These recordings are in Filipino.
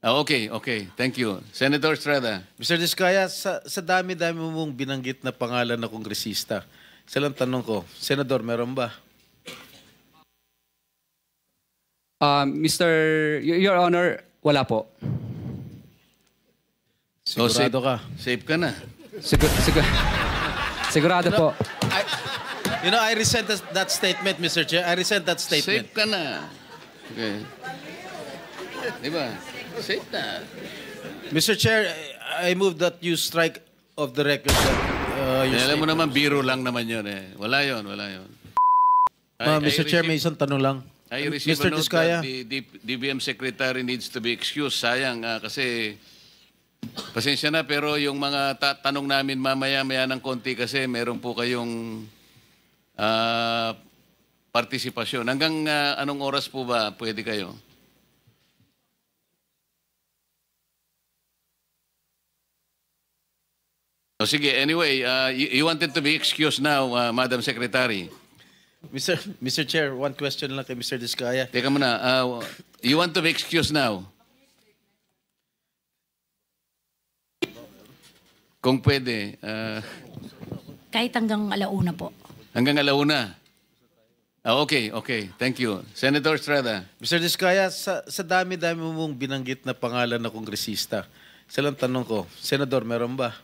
Okay, okay. Thank you. Senator Estrada. Mr. Diskaya, sa dami-dami mong binanggit na pangalan na kongresista, isa lang tanong ko, Senador, meron ba? Your Honor, wala po. Sigurado ka? Safe ka na. Sigurado po. I resent that statement, Mr. Chair. I resent that statement. Safe ka na. Okay. Diba? Safe na. Mr. Chair, I move that you strike of the record that your Alam mo statement. naman, biro lang naman yun eh. Wala yun, wala yun. Mr. Chair, may isang tanong lang. I receive Mr. a note Diskaya. that the DBM Secretary needs to be excused. Sayang kasi, pasensya na, pero yung mga tanong namin mamaya-maya ng konti kasi meron po kayong partisipasyon. Hanggang anong oras po ba pwede kayo? So, sige, anyway, you wanted to be excused now, Madam Secretary. Mr. Chair, one question lang kay Mr. Diskaya. Teka muna, you want to be excused now? Kung pwede. Kahit hanggang alauna po. Hanggang alauna. Okay, okay. Thank you. Senator Estrada. Mr. Diskaya, sa dami-dami mong binanggit na pangalan na kongresista, isa lang tanong ko, Senador, meron ba?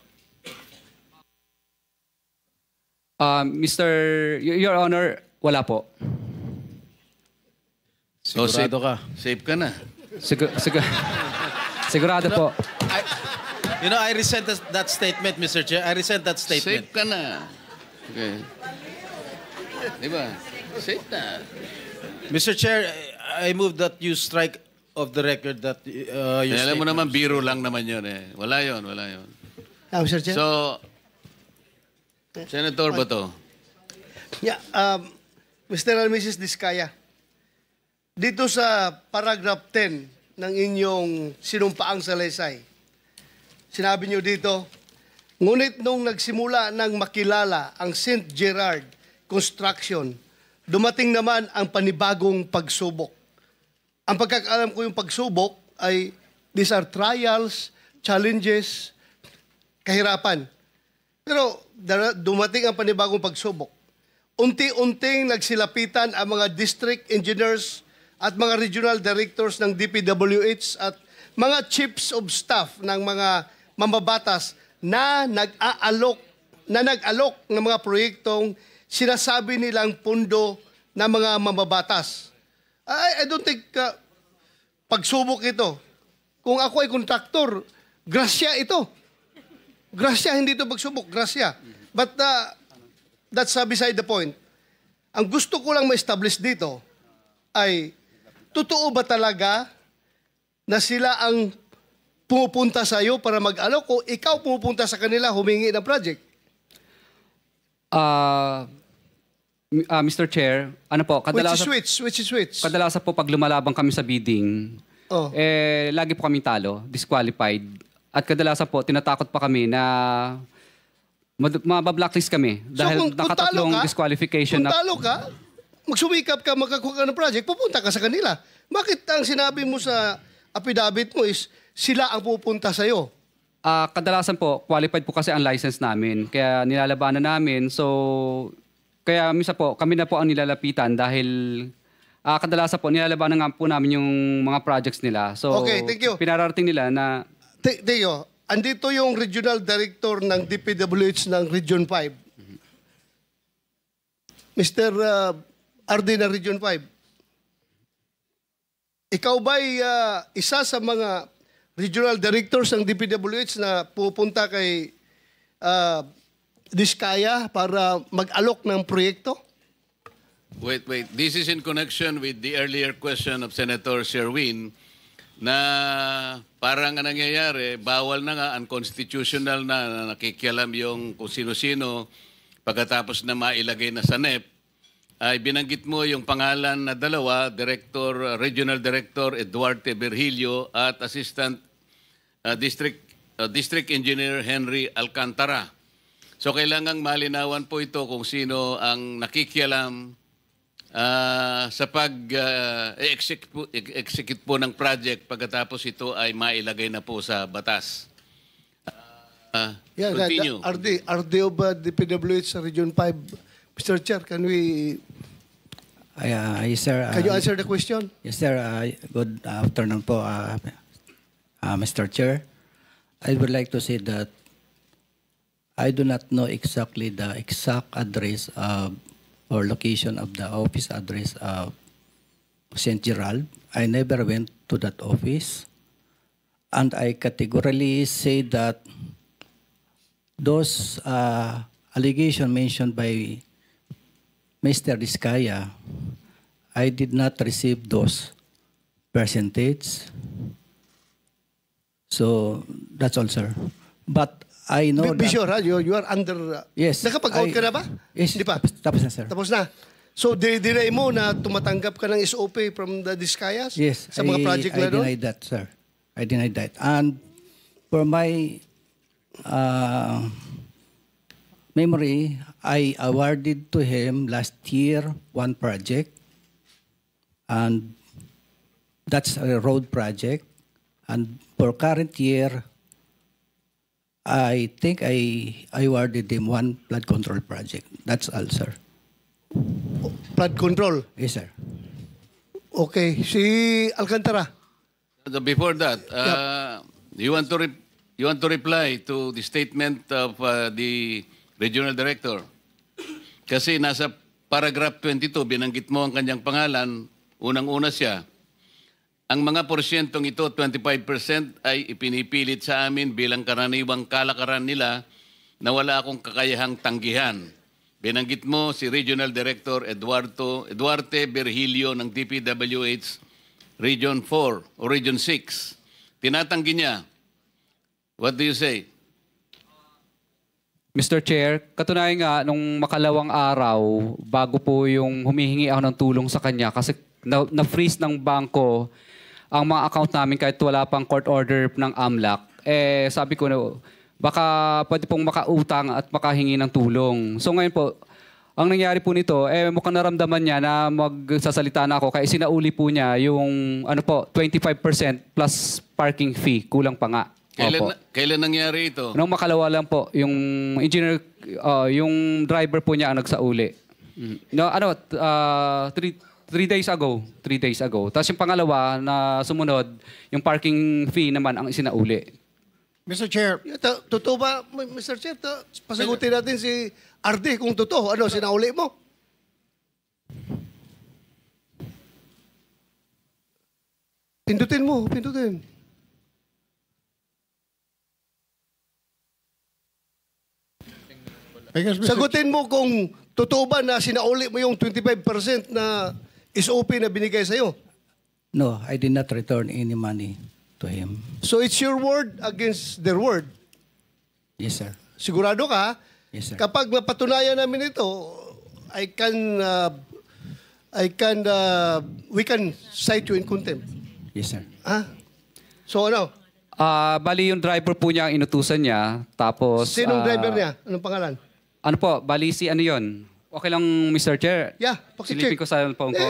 Your Honor, wala po. Sigurado ka? Safe ka na. Sigurado po. I resent that statement, Mr. Chair. I resent that statement. Safe ka na. Okay. Diba? Safe na. Mr. Chair, I move that you strike of the record that your Alam mo statement. naman, biro lang naman yun eh. Wala yun, wala yun. Mr. Chair? So, Senator Bato. Yeah, Mr. and Mrs. Diskaya, dito sa paragraph 10 ng inyong sinumpaang salaysay, sinabi niyo dito, ngunit nung nagsimula ng makilala ang St. Gerard Construction, dumating naman ang panibagong pagsubok. Ang pagkakaalam ko yung pagsubok ay these are trials, challenges, kahirapan. Pero dumating ang panibagong pagsubok. Unti-unting nagsilapitan ang mga district engineers at mga regional directors ng DPWH at mga chiefs of staff ng mga mambabatas na nag-alok ng mga proyektong sinasabi nilang pundo ng mga mambabatas. I don't think pagsubok ito. Kung ako ay kontraktor, grasya ito. Grasya, hindi ito pagsubok. Grasya. But that's beside the point. Ang gusto ko lang ma-establish dito ay, totoo ba talaga na sila ang pumupunta sa iyo para mag-alok o ikaw pumupunta sa kanila humingi ng project? Mr. Chair, ano po, kadalasan, Which is which? kadalasan po pag lumalabang kami sa bidding, lagi po kami talo, disqualified. At kadalasan po, tinatakot pa kami na mabablacklist kami dahil nakatatlong disqualification. Kung talo ka, magsumikap ka, magkakuha ka ng project, pupunta ka sa kanila. Bakit ang sinabi mo sa affidavit mo is sila ang pupunta sa iyo? Kadalasan po, qualified po kasi ang license namin. Kaya nilalabanan namin. So, kaya misa po, kami na po ang nilalapitan dahil kadalasan po, nilalabanan nga po namin yung mga projects nila. So, okay, thank you. Pinararating nila na... Teo, andito yung regional director ng DPWH ng Region 5. Mr. RD ng Region 5. Ikaw ba'y isa sa mga regional directors ng DPWH na pupunta kay Diskaya para mag-alok ng proyekto? Wait. This is in connection with the earlier question of Senator Sherwin na parang ang nangyayari, bawal na nga, unconstitutional na nakikialam yung kung sino-sino pagkatapos na mailagay na sa NEP, ay binanggit mo yung pangalan na dalawa, Regional Director Eduarte Virgilio at Assistant District Engineer Henry Alcantara. So kailangang malinawan po ito kung sino ang nakikialam sa pag-execute po ng project pagkatapos ito ay mailagay na po sa batas. Continue. RD of DPWH Region 5. Mr. Chair, can Yes, sir. you answer the question? Yes, sir. Good afternoon po, Mr. Chair. I would like to say that I do not know exactly the exact address or location of the office address of St. Gerald. I never went to that office. And I categorically say that those allegations mentioned by Mr. Diskaya, I did not receive those percentage. So that's all, sir. But I know Be that... sure, ha? You are under... Yes. Nakapag-out ka na ba? Yes. Hindi pa? Tapos na, sir. Tapos na. So, dinay mo na tumatanggap ka ng SOP from the Diskayas? Yes. Sa mga project na I doon? denied that, sir. I denied that. And for my memory, I awarded to him last year one project. And that's a road project. And for current year, I think I awarded him one flood control project. That's all, sir. Flood control. Yes, sir. Okay. Si Alcantara. Before that, you want to reply to the statement of the regional director? Kasi nasa paragraph 22, binanggit mo ang kanyang pangalan, unang-una siya. Ang mga porsyentong ito, 25% ay ipinipilit sa amin bilang karaniwang kalakaran nila na wala akong kakayahang tanggihan. Binanggit mo si Regional Director Eduarte Virgilio ng DPWH Region 4 o Region 6. Tinatanggi niya. What do you say? Mr. Chair, katunayan nga, nung makalawang araw, bago po yung humihingi ako ng tulong sa kanya kasi na-freeze ng bangko ang mga account namin kahit wala pang court order ng AMLAC, sabi ko na baka pwede pong makautang at makahingi ng tulong. So ngayon po, ang nangyari po nito, mukhang naramdaman niya na magsasalita na ako kaya sinauli po niya yung 25% plus parking fee, kulang pa nga. Kailan nangyari ito? Nung makalawa lang po, yung engineer, yung driver po niya ang nagsauli. No, 3 days ago. 3 days ago. Tapos yung pangalawa na sumunod, yung parking fee naman ang isinauli. Mr. Chair. Totoo ba, Mr. Chair? Pasagutin natin si RD kung totoo. Ano, sinauli mo? Pindutin mo, pindutin. Sagutin mo kung totoo ba na sinauli mo yung 25% na SOP na binigay sa'yo. No, I did not return any money to him. So it's your word against their word. Yes, sir. Sigurado ka? Yes, sir. Kapag mapatunayan namin ito, we can cite you in contempt. Yes, sir. Ha? So ano? Bali yung driver po niya ang inutusan niya. Tapos... Sinong driver niya? Anong pangalan? Ano po, bali si ano yun? Okay lang, Mr. Chair. Yeah, Silipin ko sa phone ko.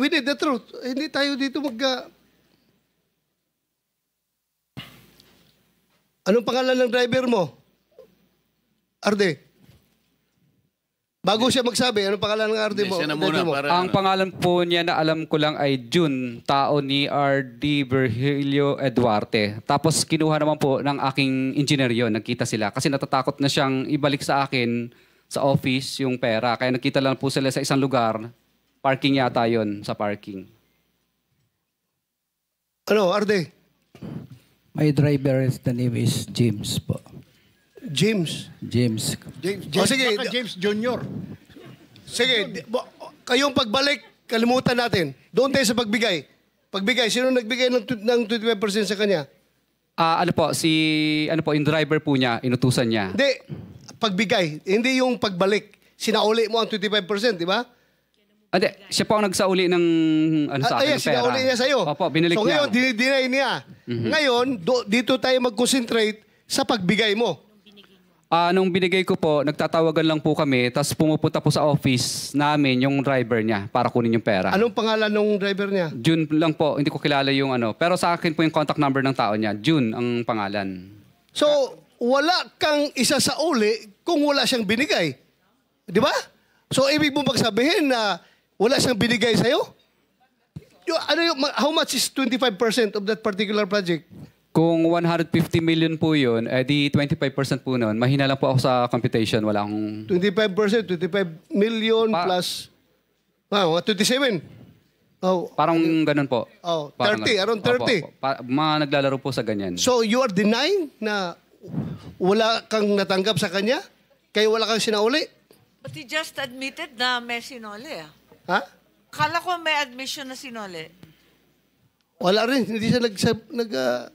We need the truth. Hindi tayo dito Anong pangalan ng driver mo? Arde. Bago siya magsabi, anong pangalan ng Arde mo? Siya na muna mo? para... Ang pangalan po niya na alam ko lang ay June, tao ni R.D. Virgilio Eduarte. Tapos kinuha naman po ng aking engineer yon, nagkita sila. Kasi natatakot na siyang ibalik sa akin sa office yung pera. Kaya nagkita lang po sila sa isang lugar. Parking yata yon, sa parking. Ano, Arde? My driver, the name is James po. James. James. Sige. Baka James Jr. Sige, kayong pagbalik, kalimutan natin. Doon tayo sa pagbigay. Pagbigay, sino nagbigay ng 25% sa kanya? Ano po, yung driver po niya, inutusan niya. Hindi, pagbigay. Hindi yung pagbalik. Sinauli mo ang 25%, di ba? Hindi, siya po ang nagsauli ng sa akin, ng pera. Sinauli niya sa'yo. Opo, binalik so niya. ngayon, dinay niya. Ngayon, dito tayo mag-concentrate sa pagbigay mo. Nung binigay ko po, nagtatawagan lang po kami, tapos pumupunta po sa office namin yung driver niya para kunin yung pera. Anong pangalan ng driver niya? June lang po, hindi ko kilala yung ano. Pero sa akin po yung contact number ng tao niya. June ang pangalan. So, wala kang isa sa uli kung wala siyang binigay. Di ba? So, ibig mo magsabihin na wala siyang binigay sa'yo? How much is 25% of that particular project? Kung 150 million po yun, di 25% po nun. Mahina lang po ako sa computation. Wala akong... 25%, 25 million plus... Wow, 27. Oh, Parang ganun po. oh, Parang 30, around Opo, 30. opo. Mga naglalaro po sa ganyan. So, you are denying na wala kang natanggap sa kanya? Kaya wala kang sinauli? But he just admitted na may sinole. Ha? Kala ko may admission na sinole. Wala rin. Hindi siya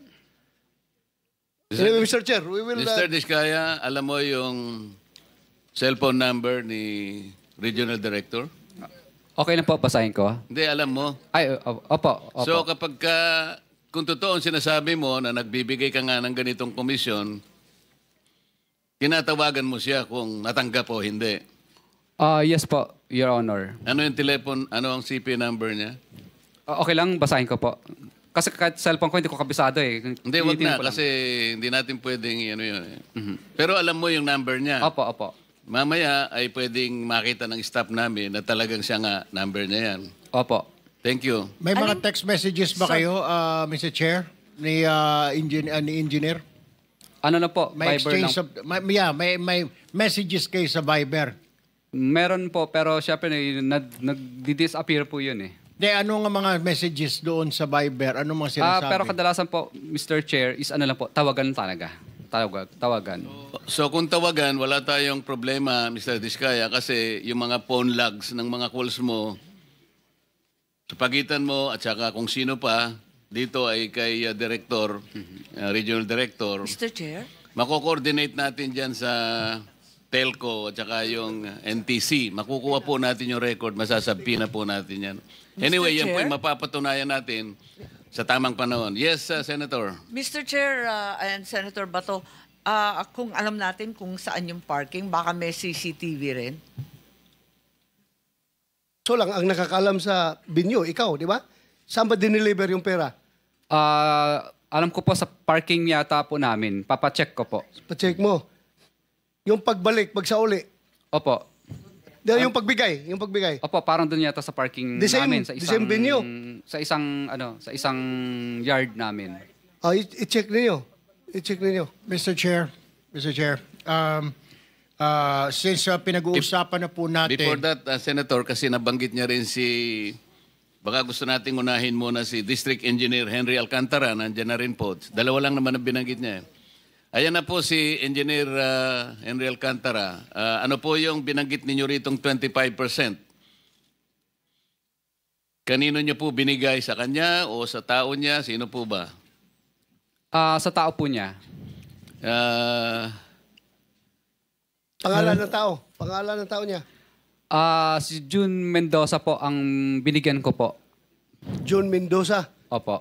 Anyway, Mr. Chair, we will... Mr. Diskaya, alam mo yung cellphone number ni Regional Director? Okay na po, basahin ko. Hindi, alam mo. Ay, opo. So kapag kung totoo ang sinasabi mo na nagbibigay ka nga ng ganitong komisyon, tinatawagan mo siya kung natanggap o hindi. Yes po, Your Honor. Ano yung ano ang CP number niya? Okay lang, basahin ko po. Kasi kahit cellphone ko, hindi ko kabisado eh. Hindi, wag Tinitingnan na. ko lang. Kasi hindi natin pwedeng ano yun. Pero alam mo yung number niya. Opo. Mamaya ay pwedeng makita ng staff namin na talagang siya nga number niya yan. Opo. Thank you. May mga text messages ba kayo, Mr. Chair, ni engineer? Ano na po, May Viber lang. exchange of, may messages kayo sa Viber. Meron po, pero syempre nag-disappear po yun eh. De, ano nga mga messages doon sa Viber? Ano mga sinasabi? Pero kadalasan po, Mr. Chair, is ano lang po, tawagan talaga. Tawagan. So kung tawagan, wala tayong problema, Mr. Diskaya, kasi yung mga phone logs ng mga calls mo, sa pagitan mo at saka kung sino pa, dito ay kay Director, Regional Director, Mr. Chair? mako-coordinate natin dyan sa telco at saka yung NTC. Makukuha po natin yung record, masasabi na po natin yan. Anyway, yan po Chair? yung mapapatunayan natin sa tamang panahon. Yes, Senator. Mr. Chair and Senator Bato, kung alam natin kung saan yung parking, baka may CCTV rin. So lang, ang nakakalam sa binyo, ikaw, di ba? Saan ba dineliver yung pera? Alam ko po sa parking yata po namin. Papacheck ko po. Pa-check mo. Yung pagbalik, pagsauli. Opo. Yung pagbigay. Opo, parang doon yata sa parking The same- namin. Sa the isang, same venue? Sa isang yard namin. I-check ninyo. I-check ninyo. Mr. Chair, since pinag-uusapan na po natin... Before that, Senator, kasi nabanggit niya rin baka gusto nating unahin muna si District Engineer Henry Alcantara, nandiyan na rin po. Dalawa lang naman ang binanggit niya. Ayan na po si Engineer Henry Alcantara. Ano po yung binanggit ninyo ritong 25%? Kanino niyo po binigay? Sa kanya o sa tao niya? Sino po ba? Sa tao po niya. Pangalan ng tao niya. Si June Mendoza po ang binigyan ko po. John Mendoza. Opo.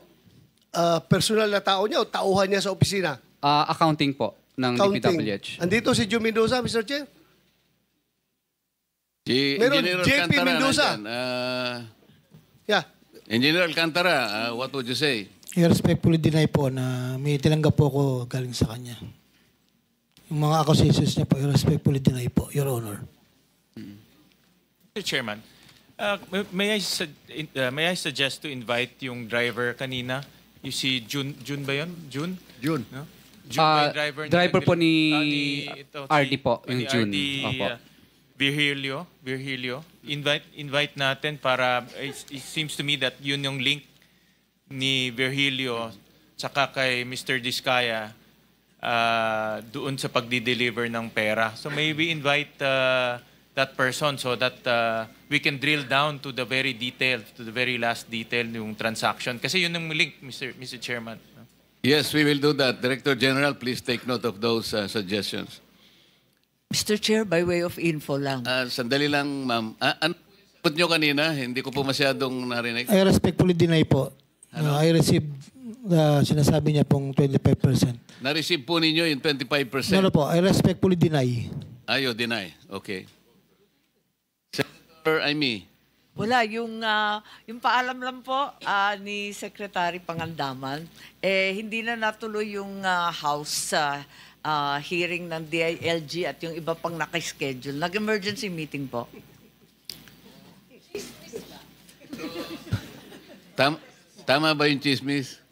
Personal na tao niya o tauhan niya sa opisina? Accounting po ng DPWH. Andito si John Mendoza, Mr. Chair? Si Meron, Engineer JP Alcantara Mendoza. nandyan. Yeah. Engineer Alcantara, what would you say? I respectfully deny po na may tinanggap po ako galing sa kanya. Yung mga accusations niya po, I respectfully deny po, Your Honor. Mr. Chairman, may I suggest to invite yung driver kanina? You see June ba yun? June? No? June ba yung driver? Driver po ni ito, RD po, yung ni June. RD Opo. Virgilio. Invite natin para, it seems to me that yun yung link ni Virgilio tsaka kay Mr. Diskaya doon sa pagdi-deliver ng pera. So maybe invite that person so that we can drill down to the very detail, to the very last detail yung transaction. Kasi yun yung link, Mr. Chairman. Yes, we will do that. Director General, please take note of those suggestions. Mr. Chair, by way of info lang. Sandali lang, ma'am. Ano nyo kanina? Hindi ko po masyadong narinig. I respectfully deny po. I received sinasabi niya pong 25%. Na-receive po ninyo yung 25%? No po, I respectfully deny. Ayo, deny. Okay. Senator Amy. Wala, yung paalam lang po ni Secretary Pangandaman, hindi na natuloy yung House hearing ng DILG at yung iba pang nakaschedule. Nag-emergency meeting po. Tama ba yung chismis?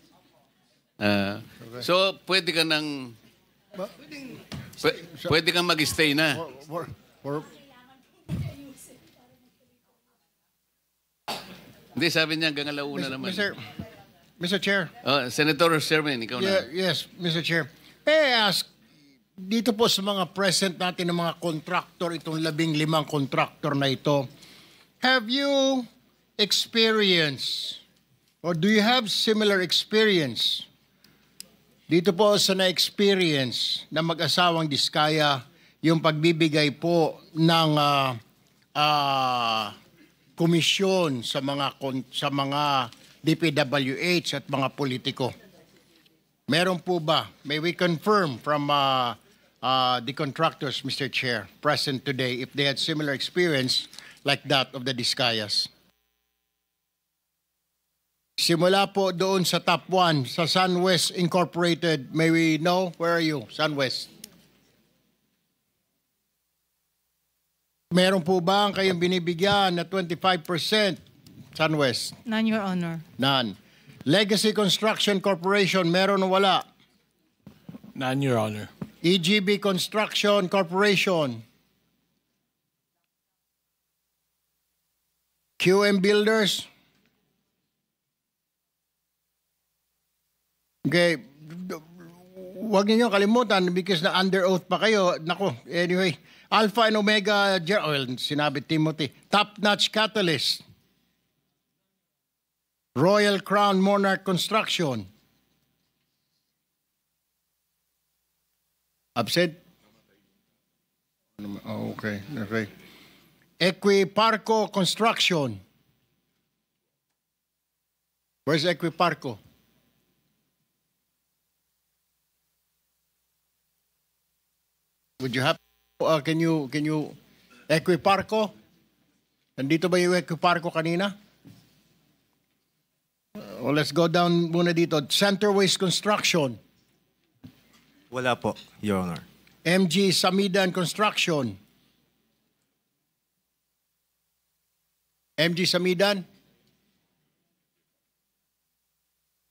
So, pwede ka nang... Pwede kang mag-stay na. Hindi, sabi niya hanggang alauna naman. Mr. Chair. Senator Sherman, ikaw na. Yes, Mr. Chair. May I ask, dito po sa mga present natin ng mga contractor, itong 15 contractor na ito, have you experienced or do you have similar experience dito po sa na-experience na mag-asawang Diskaya yung pagbibigay po ng komisyon sa mga DPWH at mga politiko? Meron po ba? May we confirm from the contractors, Mr. Chair, present today, if they had similar experience like that of the Diskayas? Simula po doon sa top 1, sa SunWest Incorporated, may we know? Where are you, SunWest? Meron po ba ang kayong binibigyan na 25%, SunWest? None, Your Honor. None. Legacy Construction Corporation, meron o wala? None, Your Honor. EGB Construction Corporation. QM Builders. Okay. Huwag niyo kalimutan because na under oath pa kayo. Nako, anyway. Alpha and Omega, sinabi Timothy. Top-notch Catalyst. Royal Crown Monarch Construction. Absent? Oh, okay. Okay. Equiparco Construction. Where's Equiparco? Would you have can you Equiparco? Nandito ba yung Equiparco kanina? Well, let's go down muna dito. Center Waste Construction. Wala po, Your Honor. MG Samidan Construction. MG Samidan.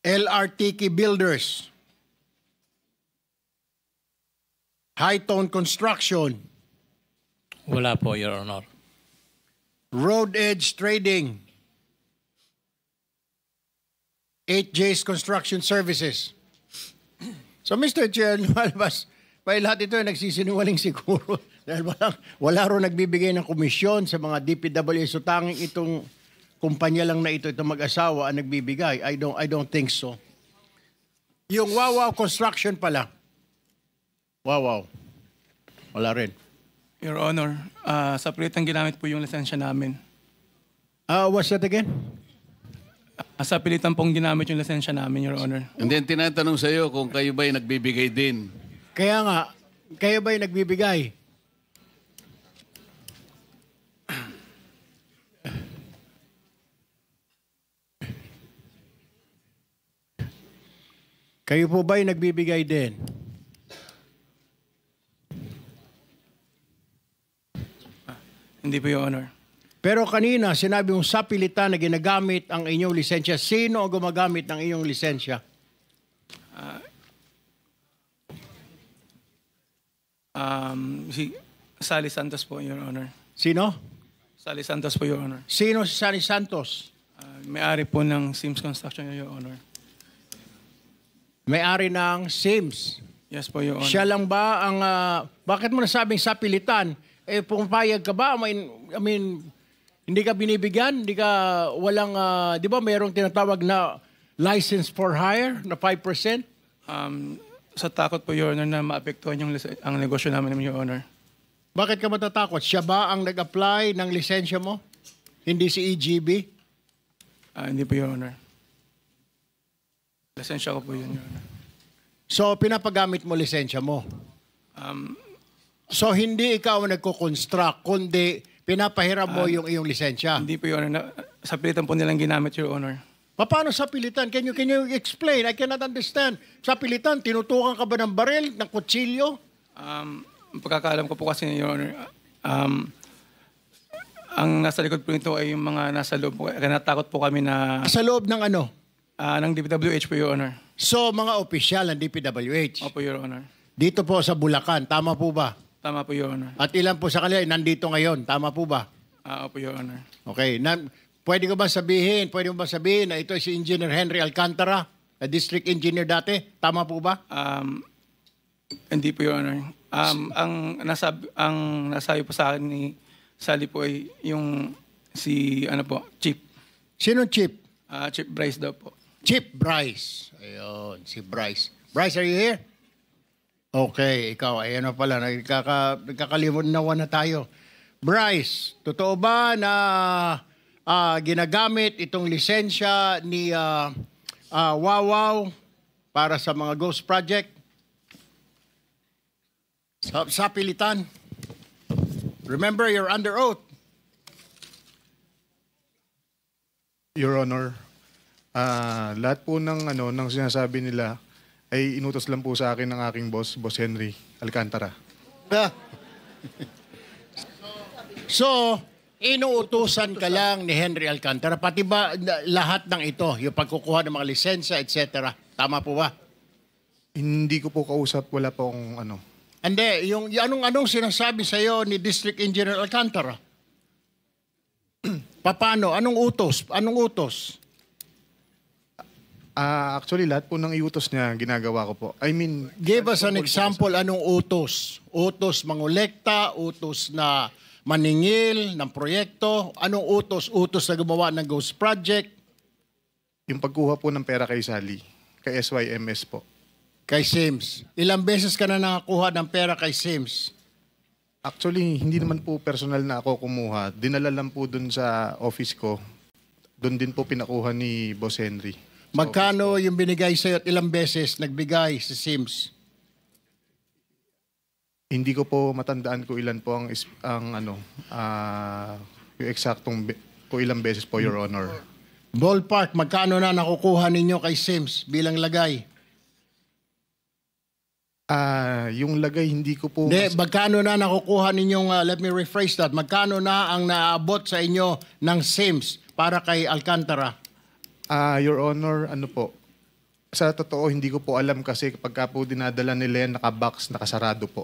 LRTK Builders. Hightone Construction. Wala po, Your Honor. Road Edge Trading. 8J's Construction Services. So, Mr. Chair, lumalabas, lahat ito ay nagsisinungaling siguro. Dahil wala ro nagbibigay ng komisyon sa mga DPWH. So, tanging itong kumpanya lang na ito, itong mag-asawa ang nagbibigay. I don't think so. Yung Wawaw Construction pala. Wawaw. Wala rin. Your Honor, sa pilitang ginamit po yung lisensya namin. What's that again? Sa pilitan pong ginamit yung lisensya namin, Your Honor. And then tinatanong sa iyo kung kayo ba'y nagbibigay din. Kaya nga, kayo ba'y nagbibigay? Kayo po ba'y nagbibigay din? Hindi po, Your Honor. Pero kanina, sinabi mong sa pilitan na ginagamit ang inyong lisensya. Sino ang gumagamit ng inyong lisensya? Si Sally Santos po, Your Honor. Sino? Sally Santos po, Your Honor. Sino si Sally Santos? May-ari po ng Sims Construction, Your Honor. May-ari ng Sims? Yes po, Your Honor. Siya lang ba ang... bakit mo nasabing sa pilitan? Pumapayag ka ba? I mean, hindi ka binibigyan? Hindi ka walang... di ba mayroong tinatawag na license for hire na 5%? Sa takot po, Your Honor, na maapektuhan ang negosyo namin, Your Honor. Bakit ka matatakot? Siya ba ang nag-apply ng lisensya mo? Hindi si EGB? Hindi po, Your Honor. Lisensya ko po yun, Your Honor. So, pinapagamit mo lisensya mo. So, hindi ikaw ang nagko-construct, kundi pinapahiram mo yung iyong lisensya. Hindi po, Your Honor. Sa pilitan po nilang ginamit, Your Honor. Paano sa pilitan? Can you explain? I cannot understand. Sa pilitan, tinutukan ka ba ng baril, ng kutsilyo? Pagkakaalam ko po kasi, Your Honor, ang nasa likod po nito ay yung mga nasa loob. Kaya natakot po kami na... Sa loob ng ano? Ng DPWH po, Your Honor. So, mga opisyal ng DPWH? Opo, Your Honor. Dito po sa Bulacan, tama po ba? Tama po, Your Honor. At ilan po sa kanila nandito ngayon, tama po ba? Opo, Your Honor. Okay. Pwede mo ba sabihin na ito si Engineer Henry Alcantara, na district engineer dati? Tama po ba? Hindi po, Your Honor. Ang nasabi po sa akin ni Sally po ay yung si, Chief. Sino Chief? Chief Bryce daw po. Chief Bryce. Ayun, si Bryce. Bryce, are you here? Okay, ikaw, ayan na pala, nagkakalimunawan na tayo. Bryce, totoo ba na ginagamit itong lisensya ni Wawaw para sa mga ghost project? Sa pilitan. Remember, you're under oath. Your Honor, lahat po ng sinasabi nila ay inutos lang po sa akin ng aking boss, Boss Henry Alcantara. So, inuutusan ka lang ni Henry Alcantara, pati ba lahat ng ito, yung pagkukuha ng mga lisensya, etc. Tama po ba? Hindi ko po kausap, wala po akong Hindi, yung anong sinasabi sa iyo ni District Engineer Alcantara? Paano? Anong utos? Actually, lahat po ng iutos niya, ginagawa ko po. I mean... Give us an example, anong utos? Utos mangolekta, utos na maningil ng proyekto, anong utos? Utos na gumawa ng ghost project? Yung pagkuha po ng pera kay Sally, kay SYMS po. Kay Sims. Ilang beses ka na nakakuha ng pera kay Sims? Actually, hindi naman po personal na ako kumuha. Dinala lang po dun sa office ko. Doon din po pinakuha ni Boss Henry. Magkano yung binigay sa'yo at ilang beses nagbigay si Sims? Hindi ko po matandaan kung ilan po yung eksaktong kung ilang beses po, Your Honor. Ballpark, magkano na nakukuha ninyo kay Sims bilang lagay? Yung lagay, hindi ko po... Hindi, magkano na nakukuha ninyong, let me rephrase that, magkano na ang naabot sa inyo ng Sims para kay Alcantara? Your Honor, sa totoo, hindi ko po alam kasi kapag po dinadala nila yan, nakabox, nakasarado po.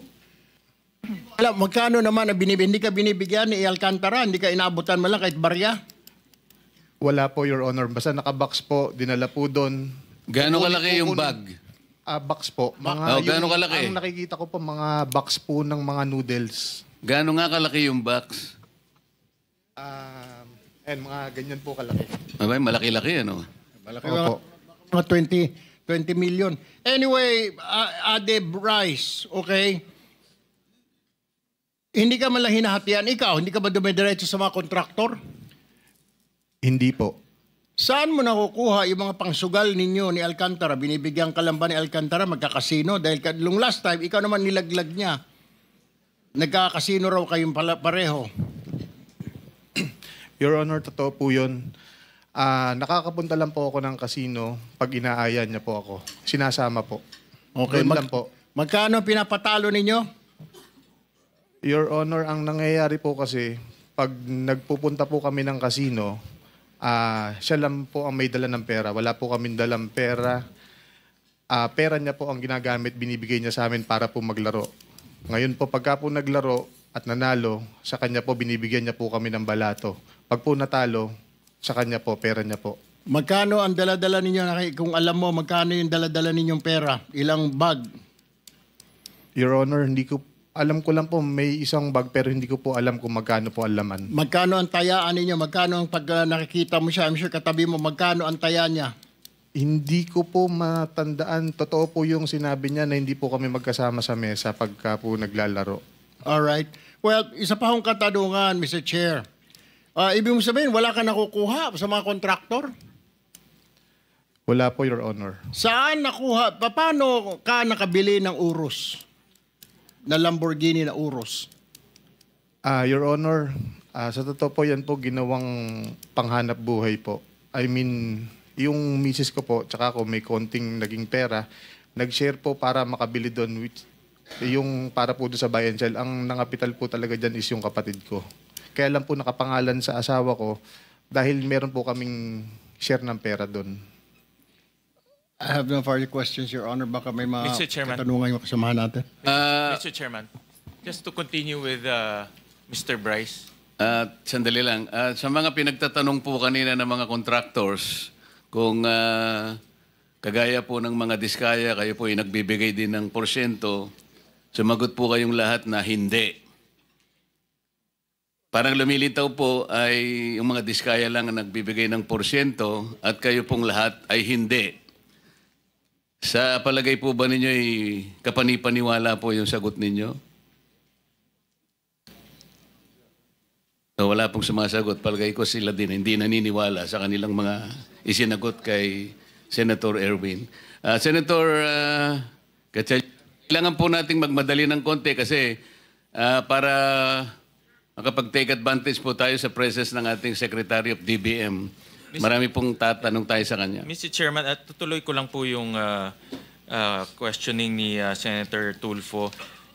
Alam, magkano naman hindi ka binibigyan ni Alcantara? Hindi ka inaabutan mo lang kahit barya? Wala po, Your Honor. Basta nakabox po, dinala po doon. Gaano kalaki yung bag? Box po. Gaano kalaki? Ang nakikita ko po, mga box po ng mga noodles. Gaano nga kalaki yung box? Mga ganyan po kalaki. Malaki-laki, Malaki po. Mga 20 million. Anyway, Ade Bryce, okay? Hindi ka man lang hinahatian. Ikaw, hindi ka ba dumidiretso sa mga kontraktor? Hindi po. Saan mo nakukuha yung mga pangsugal ninyo ni Alcantara? Binibigyan ka lang ba ni Alcantara magkakasino? Dahil nung last time, ikaw naman nilaglag niya. Nagkakasino raw kayong pareho. Your Honor, totoo po yun. Nakakapunta lang po ako ng kasino pag inaaya niya po ako. Sinasama po. Okay, lang po. Magkano pinapatalo ninyo? Your Honor, ang nangyayari po kasi, pag nagpupunta po kami ng kasino, siya lang po ang may dala ng pera. Wala po kaming dalang pera. Pera niya po ang ginagamit, binibigay niya sa amin para po maglaro. Ngayon po, pagka po naglaro at nanalo, sa kanya po binibigyan niya po kami ng balato. Pag po natalo, sa kanya po, pera niya po. Magkano ang dala-dala ninyo? Kung alam mo, magkano yung dala-dala ninyong pera? Ilang bag? Your Honor, alam ko lang po may isang bag pero hindi ko po alam kung magkano po ang laman. Magkano ang tayaan ninyo? Magkano ang pag nakikita mo siya? I'm sure katabi mo, magkano ang taya niya? Hindi ko po matandaan. Totoo po yung sinabi niya na hindi po kami magkasama sa mesa pagka po naglalaro. Alright. Well, isa pa akong katanungan, Mr. Chair. Ibig mo sabihin, wala ka nakukuha sa mga kontraktor? Wala po, Your Honor. Saan nakuha? Paano ka nakabili ng Urus? Na Lamborghini na Urus? Your Honor, sa totoo po yan po ginawang panghanap buhay po. I mean, yung misis ko po, tsaka ako may konting naging pera, nag-share po para makabili doon, which, yung para po doon sa buy and sell. Ang nangapital po talaga dyan is yung kapatid ko. Kaya lang po nakapangalan sa asawa ko dahil meron po kaming share ng pera doon. I have no further questions, Your Honor. Baka may mga Mr. Chairman. katanungan yung kasamahan natin. Mr. Chairman, just to continue with Mr. Bryce. Sandali lang. Sa mga pinagtatanong po kanina ng mga contractors, kung kagaya po ng mga diskaya, kayo po ay nagbibigay din ng porsyento, sumagot po kayong lahat na hindi. Parang lumilitaw po ay yung mga diskaya lang ang nagbibigay ng porsyento at kayo pong lahat ay hindi. Sa palagay po ba ninyo ay kapanipaniwala po yung sagot ninyo? So, wala pong sumasagot. Palagay ko sila din hindi naniniwala sa kanilang mga isinagot kay Senator Erwin. Senator kailangan po nating magmadali ng konti kasi para makapag-take advantage po tayo sa presence ng ating Secretary of DBM. Marami pong tatanong tayo sa kanya. Mr. Chairman, at tutuloy ko lang po yung questioning ni Senator Tulfo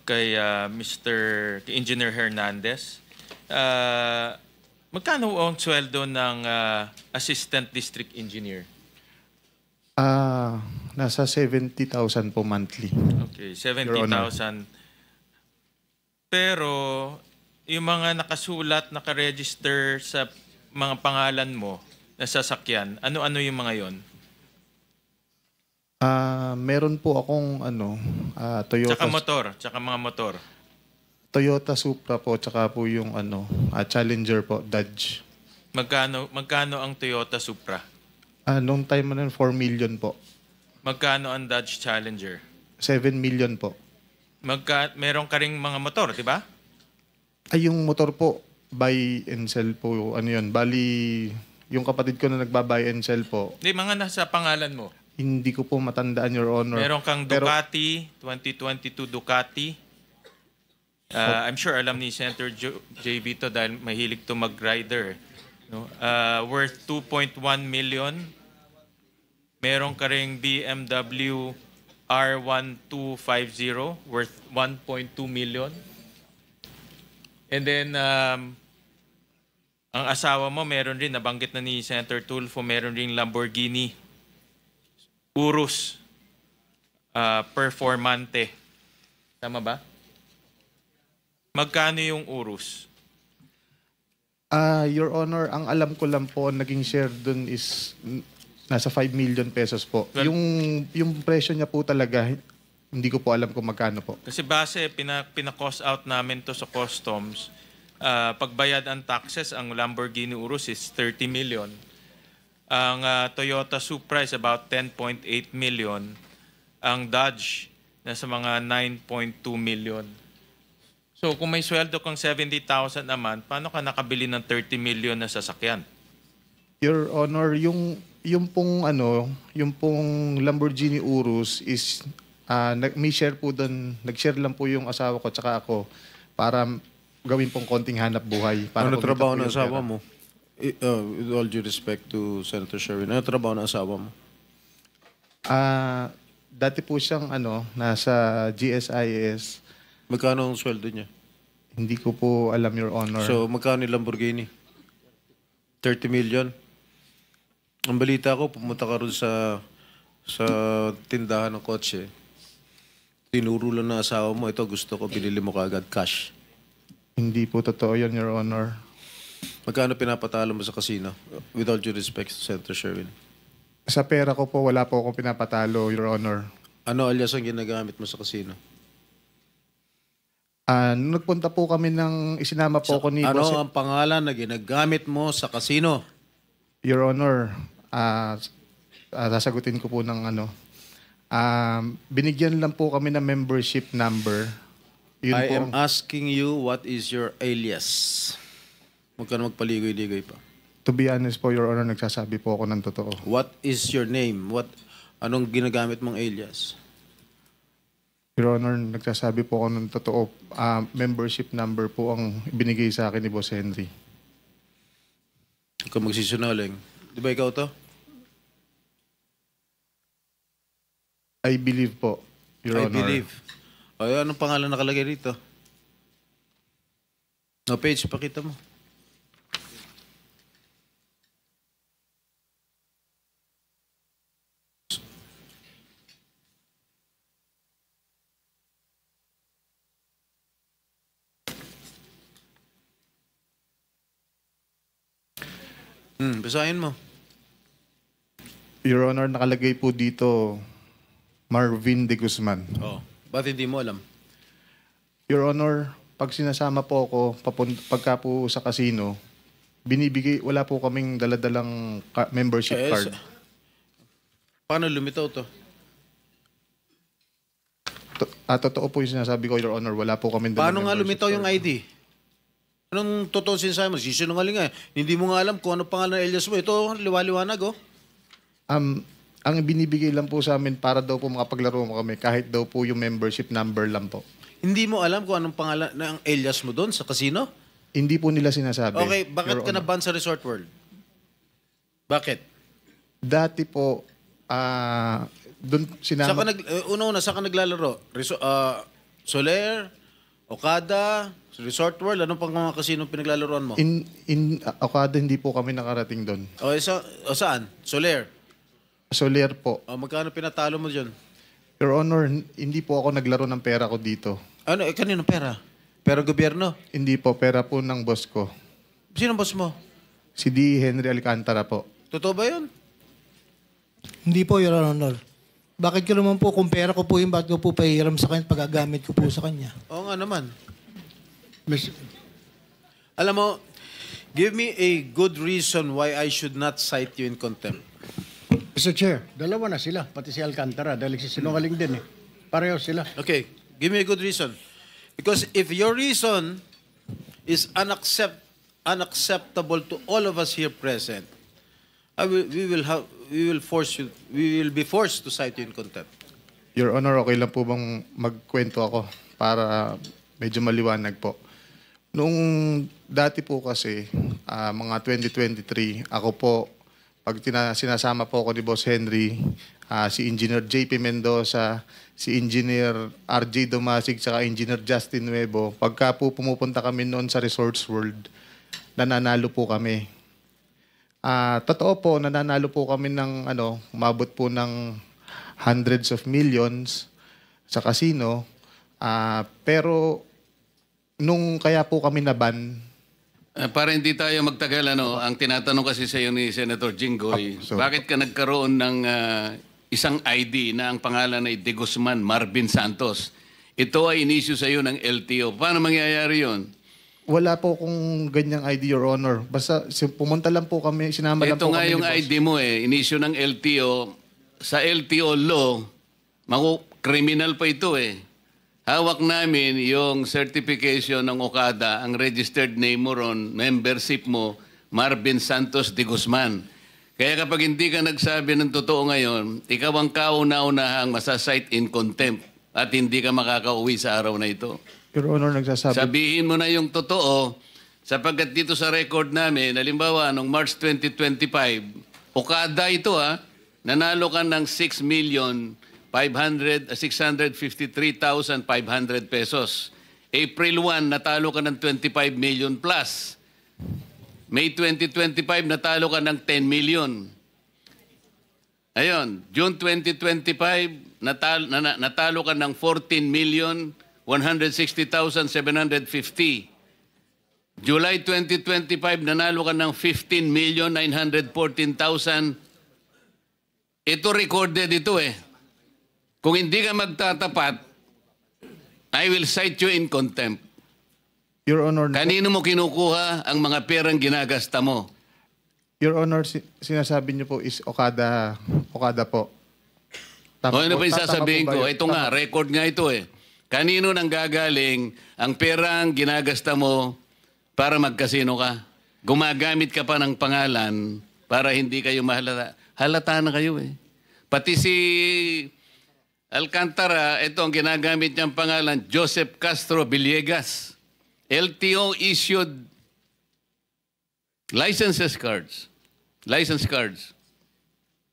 kay Engineer Hernandez. Magkano ang sweldo ng Assistant District Engineer? Nasa 70,000 po monthly. Okay, 70,000. Pero yung mga nakasulat, nakaregister sa mga pangalan mo na sasakyan, ano-ano yung mga yon? Meron po akong Toyota. Tsaka mga motor. Toyota Supra po, tsaka po yung Challenger po, Dodge. Magkano ang Toyota Supra? Noong time na 4 million po. Magkano ang Dodge Challenger? 7 million po. Meron ka ring mga motor, di ba? Ay, yung motor po, buy and sell po. Ano yun? Bali, yung kapatid ko na nagba-buy and sell po. Di, mga nasa pangalan mo. Hindi ko po matandaan, Your Honor. Meron kang Ducati, 2022 Ducati. I'm sure alam ni Senator JB to dahil mahilig to mag-rider. No? Worth 2.1 million. Meron ka ring BMW R1250 worth 1.2 million. And then, ang asawa mo meron rin, nabanggit na ni Senator Tulfo, meron rin Lamborghini Urus Performante. Tama ba? Magkano yung Urus? Your Honor, ang alam ko lang po, naging share dun is nasa 5 million pesos po. Well, yung presyo niya po talaga, hindi ko po alam kung magkano po. Kasi base, pina-cost out namin to sa customs. Pagbayad ang taxes, ang Lamborghini Urus is 30 million. Ang Toyota Supra is about 10.8 million. Ang Dodge, nasa mga 9.2 million. So kung may sweldo kang 70,000 a month, paano ka nakabili ng 30 million na sasakyan? Your Honor, yung pong Lamborghini Urus is may share po doon, nag-share lang po yung asawa ko tsaka ako para gawin pong konting hanap buhay. Para ano trabaho ng asawa mo? With all due respect to Senator Sherwin, ano trabaho ng asawa mo? Dati po siyang nasa GSIS. Magkano ang sweldo niya? Hindi ko po alam, Your Honor. So, magkano yung Lamborghini? 30 million? Ang balita ko, pumunta ka rin sa tindahan ng kotse. Tinuro lang na asawa mo, ito gusto ko, binili mo kaagad cash. Hindi po totoo yun, Your Honor. Magkano pinapatalo mo sa casino? With all due respect to Senator Sherwin. Sa pera ko po, wala po akong pinapatalo, Your Honor. Ano alias ang ginagamit mo sa casino? Nung nagpunta po kami isinama po ako ni Ano ang pangalan na ginagamit mo sa casino? Your Honor, sasagutin ko po ng binigyan lang po kami ng membership number. Yun I po. am asking you what is your alias. Huwag ka na magpaligoy-ligoy pa. To be honest po, Your Honor, nagsasabi po ako ng totoo. What is your name? Anong ginagamit mong alias? Your Honor, nagsasabi po ako ng totoo. Membership number po ang binigay sa akin ni Boss Henry. Ikaw magsisinungaling. Di ba ikaw to? I believe po, Your I Honor. believe. O, anong pangalan nakalagay rito? No, page, pakita mo. Basahin mo. Your Honor, nakalagay po dito Marvin de Guzman. Oh. Ba't hindi mo alam? Your Honor, pag sinasama po ako pagka po sa casino, wala po kaming daladalang membership card. Paano lumitaw to? Totoo po yung sinasabi ko, Your Honor. Wala po kaming dalang Paano nga membership lumitaw yung card. ID? Anong totoo sinasabi mo? Sisinungaling nga. Hindi mo nga alam kung ano pangalan ng alias mo. Ito, liwaliwanag oh. Ang binibigay lang po sa amin para daw po makapaglaro mo kami kahit daw po yung membership number lang po. Hindi mo alam kung anong pangalan ng alias mo doon sa casino? Hindi po nila sinasabi. Okay, bakit Your ka Honor. na-ban sa Resort World? Bakit? Dati po, doon sinama... Una-una, saan ka naglalaro? Soler? Okada? Resort World? Anong pang mga casino pinaglalaroan mo? In Okada, hindi po kami nakarating doon. Saan? Soler? Soler po. Magkano pinatalo mo dyan? Your Honor, hindi po ako naglaro ng pera ko dito. Ano? Kanino pera? Pera gobyerno? Hindi po, pera po ng boss ko. Sino boss mo? Si D. Henry Alcantara po. Totoo ba yun? Hindi po, Your Honor. Bakit ko naman po, kung pera ko po yung bakit ko po pahiram sa kanya, pagagamit ko po sa kanya? Oo nga naman. Alam mo, give me a good reason why I should not cite you in contempt. Mr. Chair, dalawa na sila, pati si Alcantara, dahil sinungaling din eh. Pareho sila. Okay, give me a good reason. Because if your reason is unacceptable to all of us here present, we will be forced to cite you in contempt. Your Honor, okay lang po bang magkwento ako para medyo maliwanag po? Noong dati po kasi, mga 2023, ako po, pag sinasama po ako ni Boss Henry, si Engineer JP Mendoza, si Engineer RJ Domasig, saka Engineer Justin Nuevo, pagka po pumupunta kami noon sa Resorts World, nananalo po kami. Totoo po, nananalo po kami ng umabot po ng hundreds of millions sa casino. Pero nung kaya po kami naban, para hindi tayo magtagal, ang tinatanong kasi sa iyo ni Senator Jinggoy, bakit ka nagkaroon ng isang ID na ang pangalan ay De Guzman Marvin Santos? Ito ay inisyu sa iyo ng LTO. Paano mangyayari yon? Wala po kung ganyang ID, Your Honor. Basta pumunta lang po kami, sinama lang Ito po nga kami yung ni Boss. ID mo inisyu ng LTO. Sa LTO law, criminal pa ito Hawak namin yung certification ng Okada, ang registered name mo ron, membership mo, Marvin Santos de Guzman. Kaya kapag hindi ka nagsabi ng totoo ngayon, ikaw ang kauna-unahang masasite in contempt at hindi ka makakauwi sa araw na ito. Your Honor, nagsasabi. Sabihin mo na yung totoo sapagkat dito sa record namin, halimbawa, noong March 2025, Okada ito nanalo ka ng 653,500 pesos. April 1, natalo ka ng 25 million plus. May 2025, natalo ka ng 10 million. Ayun, June 2025, natalo ka ng 14,160,750. July 2025, nanalo ka ng 15,914,000. Ito recorded ito Kung hindi ka magtatapat, I will cite you in contempt. Your Honor, Kanino mo kinukuha ang mga perang ginagasta mo? Your Honor, sinasabi niyo po is Okada po. Ano ba yung sasabihin ko? Ito nga, record nga ito Kanino nang gagaling ang perang ginagasta mo para magkasino ka? gumagamit ka pa ng pangalan para hindi kayo mahalata. Halata na kayo eh. Pati si Alcantara, ito ang ginagamit niyang pangalan, Joseph Castro Villegas. LTO issued license cards.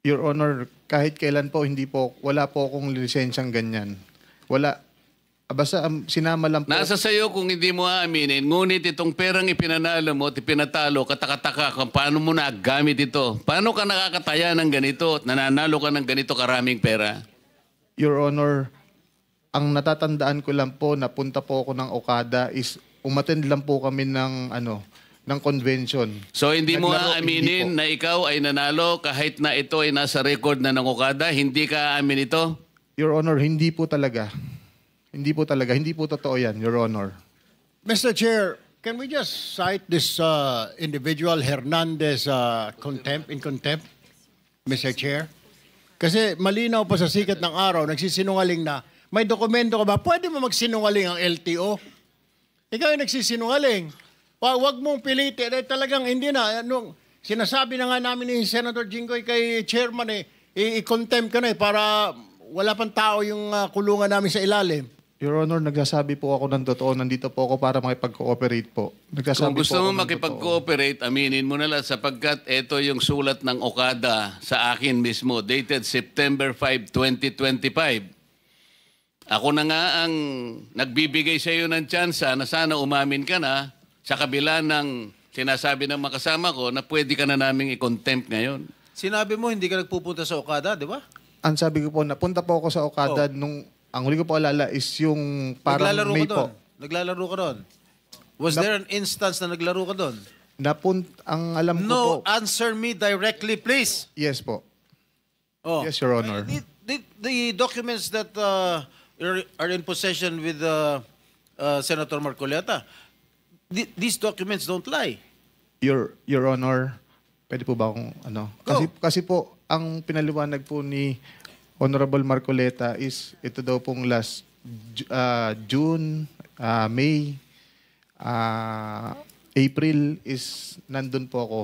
Your Honor, kahit kailan po, wala po akong lisensyang ganyan. Wala. Basta sinama lang po. Nasa sayo kung hindi mo aaminin, ngunit itong perang ipinanalo mo at ipinatalo, katakataka kung paano mo nagamit ito. Paano ka nakakataya ng ganito at nananalo ka ng ganito karaming pera? Your Honor, ang natatandaan ko lang po, napunta po ako ng Okada is umattend lang po kami ng convention. So hindi mo Naglaro, aaminin hindi po. na ikaw ay nanalo kahit na ito ay nasa record na ng Okada? Hindi ka aamin ito? Your Honor, hindi po talaga. Hindi po talaga. Hindi po totoo yan, Your Honor. Mr. Chair, can we just cite this individual Hernandez in contempt, Mr. Chair? Kasi malinaw pa sa sikat ng araw, nagsisinungaling na, may dokumento ka ba? Pwede mo magsinungaling ang LTO? Ikaw yung nagsisinungaling. Wag mong pilitin. Talagang hindi na. Sinasabi na nga namin ni Senator Jinggoy kay Chairman i-contempt ka na para wala pang tao yung kulungan namin sa ilalim. Your Honor, nagsasabi po ako ng totoo. Nandito po ako para makipag-cooperate po. Kung gusto mo makipag-cooperate, aminin mo na lang sapagkat ito yung sulat ng Okada sa akin mismo, dated September 5, 2025. Ako na nga ang nagbibigay sa iyo ng tsansa na sana umamin ka na sa kabila ng sinasabi ng makasama ko na pwede ka na naming i-contempt ngayon. Sinabi mo hindi ka nagpupunta sa Okada, di ba? Ang sabi ko po, napunta po ako sa Okada nung, ang huli ko po alala is yung parang Naglalaro May ka doon? po. Naglalaro ka doon? Was there an instance na naglaro ka doon? Ang alam ko po. No, answer me directly, please. Yes po. Oh. Yes, Your Honor. The documents that are in possession with Senator Marcoleta, these documents don't lie. Your Honor, pwede po ba akong ano? Kasi po, ang pinaliwanag po ni Honorable Marcoleta is ito daw pong last June, May, April is nandun po ako.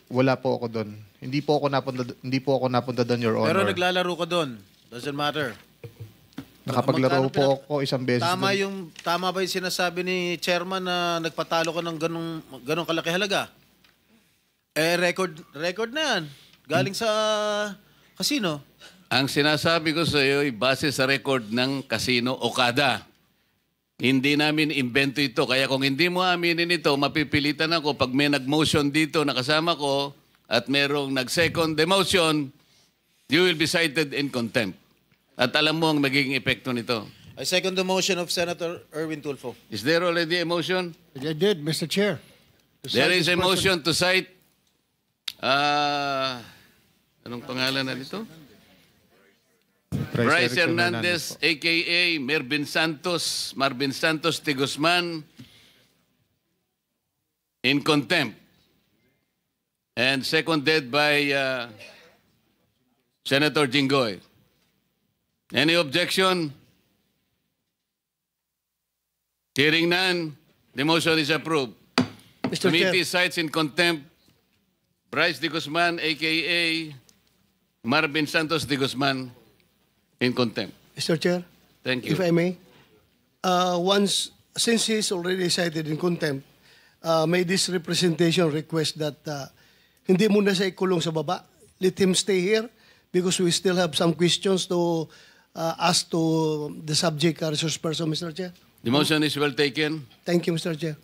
Wala po ako doon. Hindi po ako napunta doon, Your Honor. Pero naglalaro ka doon. Doesn't matter. Nakapaglaro po ako isang beses. Tama ba yung sinasabi ni Chairman na nagpatalo ka ng ganong kalaki halaga? Record na yan. Galing sa casino. Ang sinasabi ko sa iyo ay base sa record ng Casino Okada. Hindi namin invento ito. Kaya kung hindi mo aminin ito, mapipilitan ako pag may nag-motion dito na kasama ko at merong nag-second demotion, you will be cited in contempt. At alam mo ang magiging epekto nito. I second the motion of Senator Erwin Tulfo. Is there already a motion? I did, Mr. Chair. There is a motion to cite anong pangalan na dito? Bryce Hernandez, a.k.a. Marvin Santos de Guzman, in contempt. And seconded by Senator Jinggoy. Any objection? Hearing none, the motion is approved. Mr. Committee Chair. cites in contempt Bryce de Guzman, a.k.a. Marvin Santos de Guzman, in contempt. Mr. Chair. Thank you. If I may, since he is already cited in contempt, may this representation request that hindi muna siya ikulong sa baba. Let him stay here because we still have some questions to ask to the subject resource person, Mr. Chair. The motion is well taken. Thank you, Mr. Chair.